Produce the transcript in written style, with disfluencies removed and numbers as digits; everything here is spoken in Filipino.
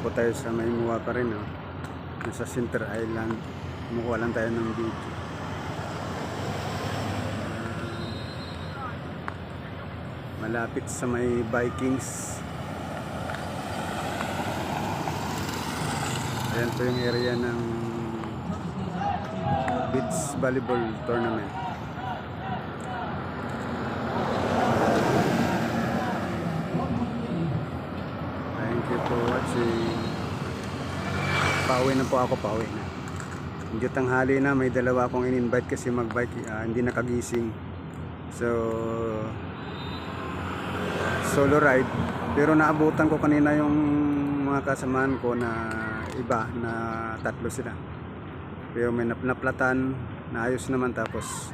po tayo sa Maynua pa rin, no? Nasa Center Island. Kumukuha lang tayo ng video. Malapit sa may Vikings. Ayan po yung area ng beach volleyball tournament. Thank you for watching. Pauwi na po ako, pauwi na. Hindi tanghali na, may dalawa akong in-invite kasi mag-bike, hindi nakagising. So solo ride, pero naabutan ko kanina yung mga kasamahan ko na iba na tatlo sila, pero may naplatan, naayos naman, tapos